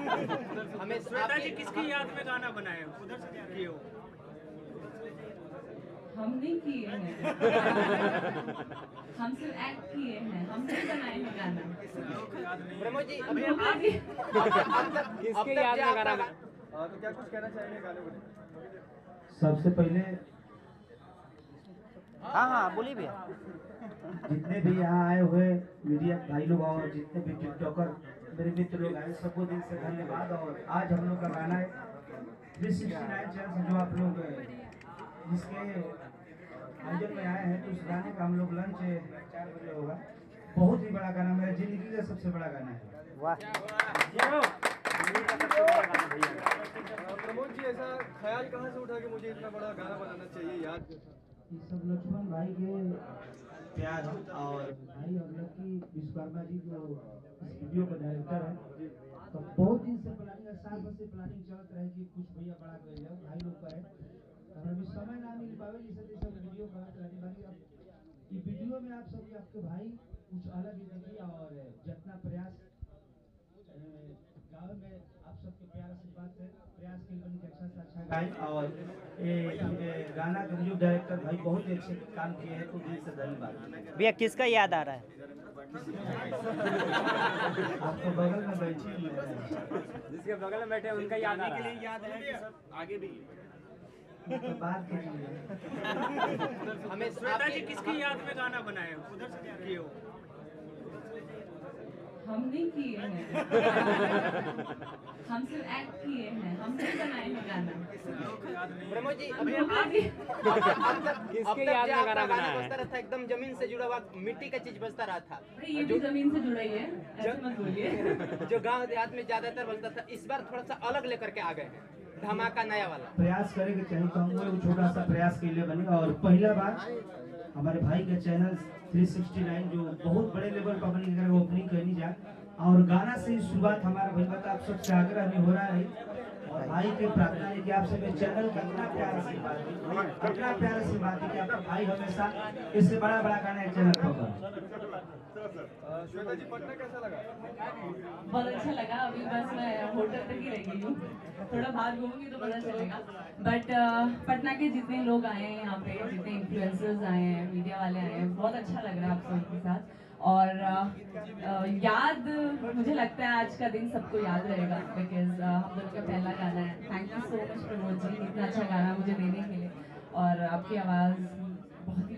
हमें श्वेता जी किसकी याद में गाना बनाए उधर से किए हो? हम नहीं किए हैं। हम सिर्फ एक्ट किए हैं, हम नहीं बनाए हैं गाना। प्रमोद जी अभी अब तक किसके याद में गाना तो क्या कुछ कहना चाहेंगे गाने को? सबसे पहले हाँ बोलिए भैया। जितने भी यहाँ आए हुए मीडिया भाई लोग और जितने भी टिकटॉकर मेरे मित्र लोग आए सबको दिल से धन्यवाद। और आज हम लोग का गाना है 369 चैनल जो आप लोग जिसके आयोजन में आए हैं, तो उस गाने का हम लोग लंच 4 बजे होगा। बहुत ही बड़ा गाना, मेरा जिंदगी का सबसे बड़ा गाना है। वाह प्रमोद जी, ऐसा ख्याल कहाँ से उठा कि मुझे इतना बड़ा गाना बनाना चाहिए याद? ये सब लक्ष्मण भाई के प्यार और भाई और लकी विश्वकर्मा जी जो इस वीडियो का डायरेक्टर है, तो बहुत दिन से प्लानिंग, साल भर से प्लानिंग चलत रहे कि कुछ भैया बड़ा कर जाओ भाई लोग का है। और अभी समय ना मिल पावे जैसे सब वीडियो करते रहने वाली। अब ये वीडियो में आप सब आपके भाई कुछ अलग ही देखिए और जितना प्रयास गाँव में आप सबके प्यार आशीर्वाद से प्रयास के लिए अच्छा से अच्छा गाएं। और गाना का म्यूजिक डायरेक्टर भाई बहुत ही अच्छे काम किए हैं, तो दिल से धन्यवाद। भैया किसका याद आ रहा है? आपको बगल में बैठी जिसके बगल में बैठे उनका याद आ रहा है। याद है आगे भी बात कीजिए। हमें श्वेता जी किसकी याद में गाना बनाए उधर से किए हो? हम नहीं किए हैं। हम सिर्फ एक्ट किए हैं, हम नहीं बनाए हैं गाना। प्रमोद जी अभी किसके याद में गाना बनाया है? बजता रहा था, एकदम जमीन से जुड़ा हुआ मिट्टी का चीज बजता रहा था। ये भी जमीन से जुड़ा ही है, ऐसे मत बोलिए। जो गांव देहात में ज्यादातर बजता था, इस बार थोड़ा सा अलग लेकर के आ गए हैं, धमाका नया वाला। प्रयास करेंगे चाहिए तो हम वो छोटा सा प्रयास के लिए बने। और पहला बार हमारे भाई के चैनल 369 जो बहुत बड़े लेवल पर बनी अगर ओपनिंग करनी जाए, और गाना से ही शुरुआत हमारा भाई बता आप सबसे आग्रह में हो रहा है। और भाई के प्रार्थना है कि आप सब चैनल का इतना प्यार आशीर्वाद है, इतना प्यार आशीर्वाद है कि आपका भाई हमेशा इससे बड़ा बड़ा गाना एक चैनल पर करे। श्वेता जी, पटना कैसा लगा? बहुत अच्छा लगा। अभी बस मैं होटल तक ही रह गई हूँ, थोड़ा बाहर घूमूंगी तो पता चलेगा। बट पटना के जितने लोग आए हैं यहाँ पे, जितने इन्फ्लुएंसर्स आए हैं, मीडिया वाले आए हैं, बहुत अच्छा लग रहा है आप सबके साथ। और याद मुझे लगता है आज का दिन सबको याद रहेगा, बिकॉज हम लोग का पहला गाना है। Thank you so much Pramod ji, इतना अच्छा गाना मुझे देने के लिए। और आपकी आवाज़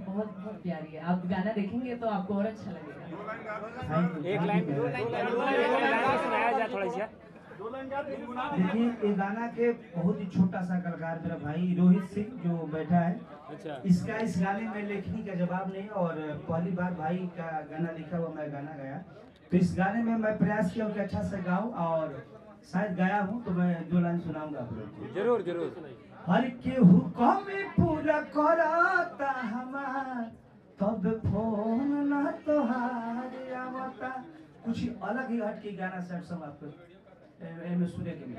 बहुत प्यारी है। आप गाना देखेंगे तो आपको और अच्छा लगेगा। एक लाइन सुनाया जाए थोड़ा सा। देखिए ये गाना के बहुत ही छोटा सा कलाकार मेरा भाई रोहित सिंह जो बैठा है, अच्छा, इसका इस गाने में लेखनी का जवाब नहीं। और पहली बार भाई का गाना लिखा हुआ मैं गाना गाया, तो इस गाने में मैं प्रयास किया कि अच्छा से गाऊं, और शायद गाया हूं तो मैं 2 लाइन सुनाऊंगा आप लोग को। जरूर जरूर। हर के हुक्म पूरा कराता हमार, तब फोन ना तोहार आवता। कुछ अलग ही हट के गाना सेट सब आपको सुने के लिए।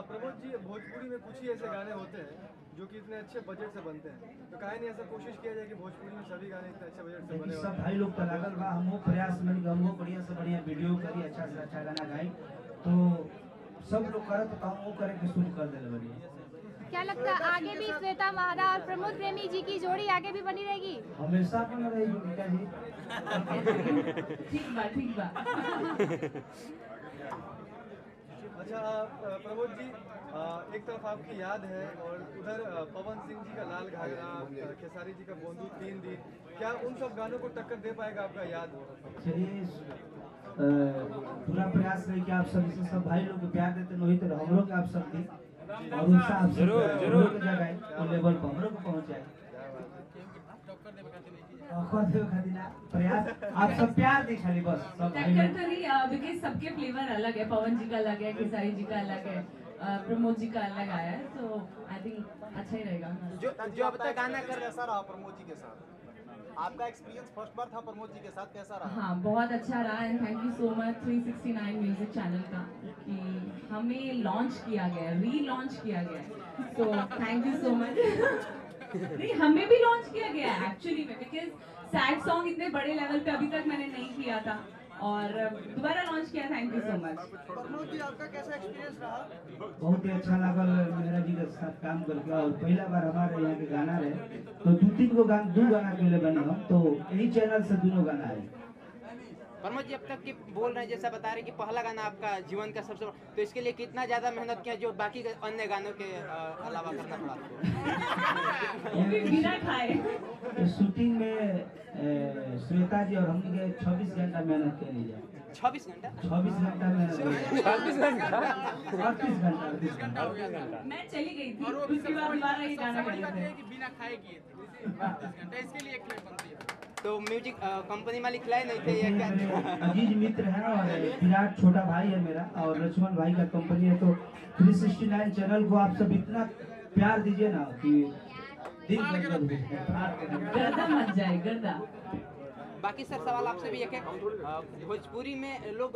प्रमोद जी, भोजपुरी में कुछ ही ऐसे गाने होते हैं जो कि इतने अच्छे बजट से बनते हैं, तो काहे नहीं ऐसा कोशिश किया जाए कि भोजपुरी में सभी गाने इतने अच्छे बजट से बने? सब भाई लोग का लागल बा, हम प्रयास में हम बढ़िया से बढ़िया वीडियो करी, अच्छा से अच्छा गाना गाई, तो सब लोग करे तो हम वो करे के शुरू कर दे बढ़िया। क्या लगता है आगे भी श्वेता महारा और प्रमोद प्रेमी जी की जोड़ी आगे भी बनी रहेगी? हमेशा बना रहेगी गीता जी। ठीक बा। अच्छा प्रमोद जी, एक तरफ आपकी याद है और उधर पवन सिंह जी का लाल घाघरा, खेसारी जी का बोंदू 3 दिन, क्या उन सब गानों को टक्कर दे पाएगा आपका याद? चलिए पूरा प्रयास है कि आप सब इसे सब भाई लोग को प्यार देते वही तो हम लोग आप सब दी, और उससे आप जरूर जगह वो लेवल पर हम लोग पहुँच जाए। प्रयास आप सब प्यार दिखाली बस सब टक्कर तो नहीं, बिकॉज सबके फ्लेवर अलग है। पवन जी का अलग है, खेसारी जी का अलग है, प्रमोद जी का अलग आया है, तो आई थिंक अच्छा ही रहेगा। जो अब तक गाना कर कैसा रहा प्रमोद जी के साथ? आपका एक्सपीरियंस फर्स्ट बार था प्रमोद जी के साथ, कैसा रहा? हाँ, बहुत अच्छा रहा। And thank you so much 369 music channel का कि हमें लॉन्च किया गया, री-लॉन्च किया गया, so thank you so much. नहीं, हमें भी लॉन्च किया गया है एक्चुअली में, बिकॉज सैड सॉन्ग इतने बड़े लेवल पे अभी तक मैंने नहीं किया था। और दोबारा लॉन्च किया। Thank you so much. Pramod ji आपका कैसा एक्सपीरियंस रहा? बहुत ही अच्छा लागल मेहरा जी के साथ काम करके, और पहला बार हमारे यहाँ के गाना रहे तो दो गाना के लिए बने हम, तो यही चैनल से दोनों गाना है। प्रमोद जी अब तक की बोल रहे हैं, जैसा बता रहे हैं कि पहला गाना आपका जीवन का सबसे तो इसके लिए कितना ज्यादा मेहनत किया जो बाकी के अन्य गानों के अलावा करना पड़ा आपको? वो भी बिना खाए। तो शूटिंग में श्वेता जी और हमने के 26 घंटा मेहनत कर ली जाए। 26 घंटा 26 घंटा मेहनत 38 घंटा मैं चली गई थी, उसके बाद दोबारा ये गाना कर रहे थे। बिना खाए किए थे इसके लिए तो म्यूजिक कंपनी मालिक खिलाए नहीं थे, ये क्या? अजीज मित्र है और विराट छोटा भाई है मेरा, और लक्ष्मण भाई का कंपनी है। तो 369 चैनल को आप सब इतना प्यार दीजिए ना कि दिल गर्दा मच जाए, गर्दा। बाकी सर सवाल आपसे भी एक है, भोजपुरी में लोग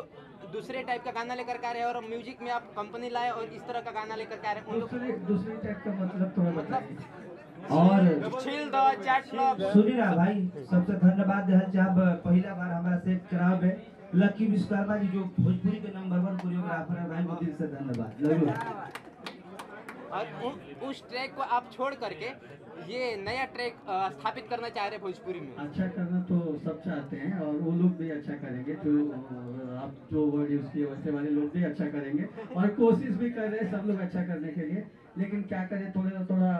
दूसरे टाइप का गाना लेकर के आ रहे हैं और म्यूजिक में आप कंपनी लाए और इस तरह का गाना लेकर के आ रहे हैं, उन लोग दूसरे टाइप का मतलब थोड़ा बताइए। और छील दो चैट लो सुनी ना भाई, सबसे धन्यवाद देहल जब पहला बार हमारा सेट कराव है लकी विश्वकर्मा जी जो भोजपुरी के नंबर 1 कोरियोग्राफर है, भाई को दिल से धन्यवाद। Love you. और उस ट्रैक को आप छोड़ करके ये नया ट्रैक स्थापित करना चाह रहे हैं भोजपुरी में। अच्छा करना तो सब चाहते हैं और वो लोग भी अच्छा करेंगे, जो आप जो वर्ड यूज किए वैसे वाले लोग भी अच्छा करेंगे और कोशिश भी कर रहे हैं सब लोग अच्छा करने के लिए। लेकिन क्या करें, थोड़ा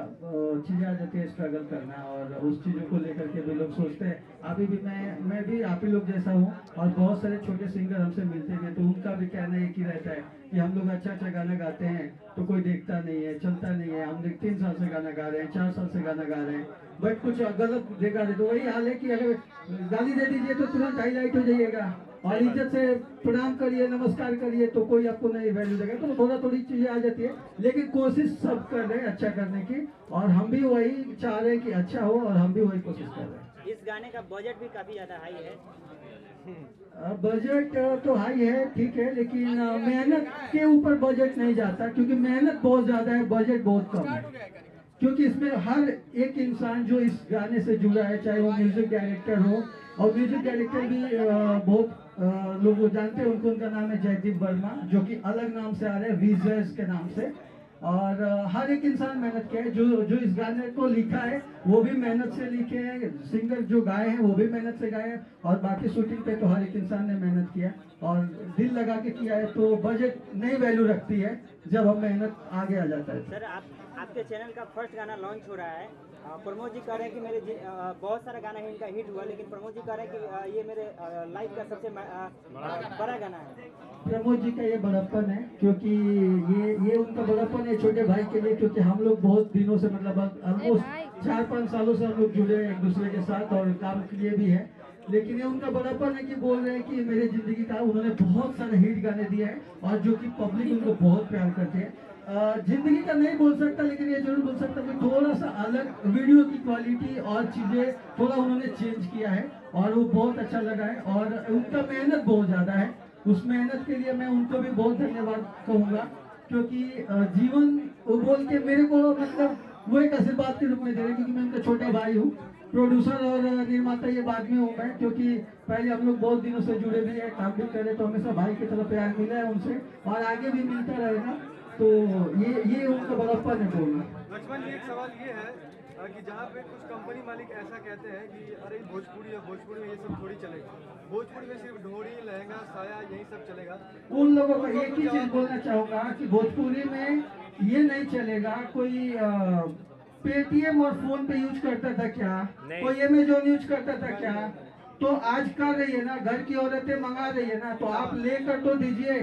चीज़ें आ जाती है, स्ट्रगल करना, और उस चीज़ों को लेकर के भी लोग सोचते हैं। अभी भी मैं भी आप ही लोग जैसा हूँ, और बहुत सारे छोटे सिंगर हमसे मिलते हैं तो उनका भी कहना एक ही रहता है कि हम लोग अच्छा गाना गाते हैं तो कोई देखता नहीं है, चलता नहीं है। हम 3 साल से गाना गा रहे हैं, 4 साल से गाना गा रहे हैं, बट कुछ गलत देखा दे तो वही हाल है कि अगर गाली दे दीजिए तो तुरंत हाईलाइट हो जाइएगा, और इज्जत से प्रणाम करिए, नमस्कार करिए तो कोई आपको नहीं वैल्यू देगा। तो थोड़ी चीजें आ जाती है, लेकिन कोशिश सब कर रहे हैं अच्छा करने की, और हम भी वही चाह रहे हैं कि अच्छा हो, और हम भी वही कोशिश कर रहे हैं। इस गाने का बजट भी काफी ज्यादा हाई है। बजट तो हाई है, ठीक है, लेकिन मेहनत के ऊपर बजट नहीं जाता, क्योंकि मेहनत बहुत ज्यादा है, बजट बहुत कम है। क्योंकि इसमें हर एक इंसान जो इस गाने से जुड़ा है, चाहे वो म्यूजिक डायरेक्टर हो, और म्यूजिक डायरेक्टर भी बहुत लोग जानते हैं उनको, उनका नाम है जयदीप वर्मा, जो कि अलग नाम से आ रहे हैं विजयस के नाम से। और हर एक इंसान मेहनत किया है, जो इस गाने को लिखा है वो भी मेहनत से लिखे हैं, सिंगर जो गाए हैं वो भी मेहनत से गाए हैं, और बाकी शूटिंग पे तो हर एक इंसान ने मेहनत किया और दिल लगा के किया है। तो बजट नहीं वैल्यू रखती है जब हम मेहनत आगे आ जाता है। सर आपके चैनल का फर्स्ट गाना लॉन्च हो रहा है, प्रमोद जी कह रहे हैं कि मेरे बहुत सारा गाना है इनका हिट हुआ, लेकिन प्रमोद जी कह रहे हैं कि ये मेरे लाइफ का सबसे बड़ा गाना है। प्रमोद जी का ये बड़प्पन है, क्योंकि ये उनका बड़प्पन है छोटे भाई के लिए, क्योंकि हम लोग बहुत दिनों से, मतलब ऑलमोस्ट 4-5 सालों से हम लोग जुड़े हैं एक दूसरे के साथ, और काम किए भी है। लेकिन ये उनका बड़प्पन है कि बोल रहे हैं कि मेरे जिंदगी का उन्होंने बहुत सारे हिट गाने दिए हैं, और जो कि पब्लिक उनको बहुत प्यार करते हैं। जिंदगी का नहीं बोल सकता, लेकिन ये जरूर बोल सकता कि थोड़ा सा अलग वीडियो की क्वालिटी और चीजें थोड़ा उन्होंने चेंज किया है, और वो बहुत अच्छा लगा है। और उनका मेहनत बहुत ज्यादा है, उस मेहनत के लिए मैं उनको भी बहुत धन्यवाद कहूँगा, क्योंकि जीवन वो बोल के मेरे को, मतलब वो एक आशीर्वाद के रूप में दे रहे हैं, क्योंकि मैं उनका छोटा भाई हूँ। प्रोड्यूसर और निर्माता ये बाद में हूँ मैं, क्योंकि पहले हम लोग बहुत दिनों से जुड़े भी हैं, काम भी कर रहे, तो हमेशा भाई की तरफ प्यार मिला है उनसे, और आगे भी मिलता रहेगा। तो ये उनका बड़प्पन है बोलना। लक्ष्मण जी, एक सवाल ये है कि जहाँ पे कुछ कंपनी मालिक ऐसा कहते हैं कि अरे भोजपुरी में ये सब थोड़ी चलेगा, भोजपुरी में सिर्फ ढोड़ी, लहंगा, साया यही सब चलेगा। उन लोगों को एक ही चीज बोलना चाहूँगा कि भोजपुरी में ये नहीं चलेगा। कोई पेटीएम और फोन पे यूज करता था क्या, कोई अमेजोन यूज करता था क्या, तो आज कर रही है ना, घर की औरतें मंगा रही है ना, तो आप लेकर तो दीजिए,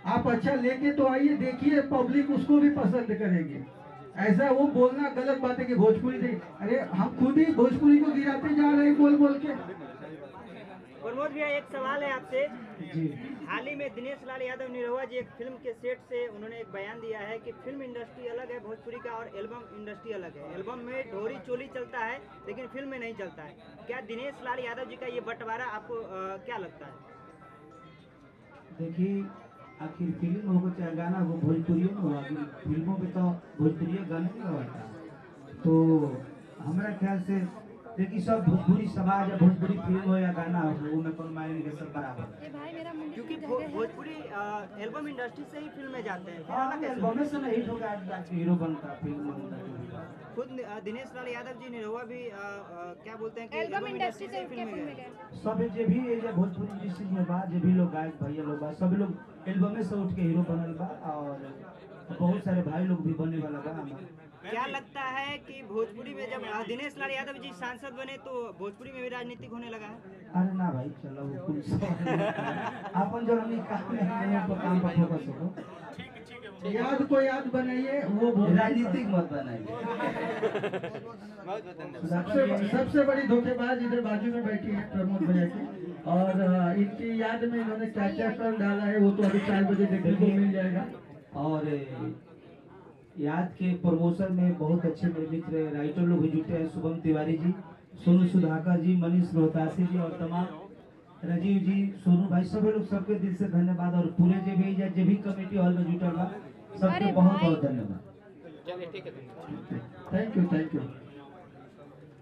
आप अच्छा लेके तो आइए, देखिए पब्लिक उसको भी पसंद करेगी। ऐसा वो बोलना गलत बात है कि भोजपुरी नहीं, अरे हम खुद ही भोजपुरी को गिराते जा रहे हैं बोल के। प्रमोद भैया, एक सवाल है आपसे जी। हाल ही में दिनेश लाल यादव निरहुआ जी एक फिल्म के सेट से उन्होंने एक बयान दिया है कि फिल्म इंडस्ट्री अलग है भोजपुरी का, और एल्बम इंडस्ट्री अलग है। एल्बम में ढोरी चोली चलता है, लेकिन फिल्म में नहीं चलता है। क्या दिनेश लाल यादव जी का ये बंटवारा आपको क्या लगता है? देखिए, आखिर फिल्म हो चाहे गाना हो, भोजपुरी में हो, फिल्मों में तो भोजपुरी गाने नहीं होता। तो हमारा ख्याल से देखिए सब भोजपुरी समाज या भोजपुरी फिल्म हो या गाना हो वो में कोनो मायने के सब बराबर है। क्योंकि भोजपुरी एल्बम इंडस्ट्री से ही फिल्में जाते हैं। हाँ एल्बम से नहीं होगा आज हीरो बनता फिल्म बनता। खुद दिनेश लाल यादव जी निरहुआ भी क्या बोलते हैं कि एल्बम इंडस्ट्री से फिल्म में गए। सब जे भी ये भोजपुरी इंडस्ट्री में बा जे भी लोग गायक भैया लोग बा सब लोग एल्बम से उठ के हीरो बनल बा और बहुत सारे भाई लोग भी बने वाला बा हमारे। क्या लगता है कि भोजपुरी में जब दिनेश लाल यादव जी सांसद बने तो भोजपुरी में भी राजनीतिक होने लगा है? अरे ना भाई चलो वो कुछ अपन जो हम काम में पर काम पर फोकस करो। याद को याद बनाइए, वो राजनीतिक मत बनाइए। सबसे बड़ी धोखेबाज इधर बाजू में बैठी है प्रमोद भैया की, और इनकी याद में इन्होंने क्या क्या कर डाला है वो तो अभी 4 बजे देखने को मिल जाएगा। और याद के प्रमोशन में बहुत अच्छे मेरे मित्र राइटर लोग भी जुटे हैं, शुभम तिवारी जी, सोनू सुधाकर जी, मनीष रोहतासी जी और तमाम राजीव जी, सोनू भाई, सभी लोग सबके दिल से धन्यवाद। और पूरे जो भी कमेटी हॉल में जुटल बा सबके बहुत बहुत धन्यवाद। चलिए ठीक है, थैंक यू।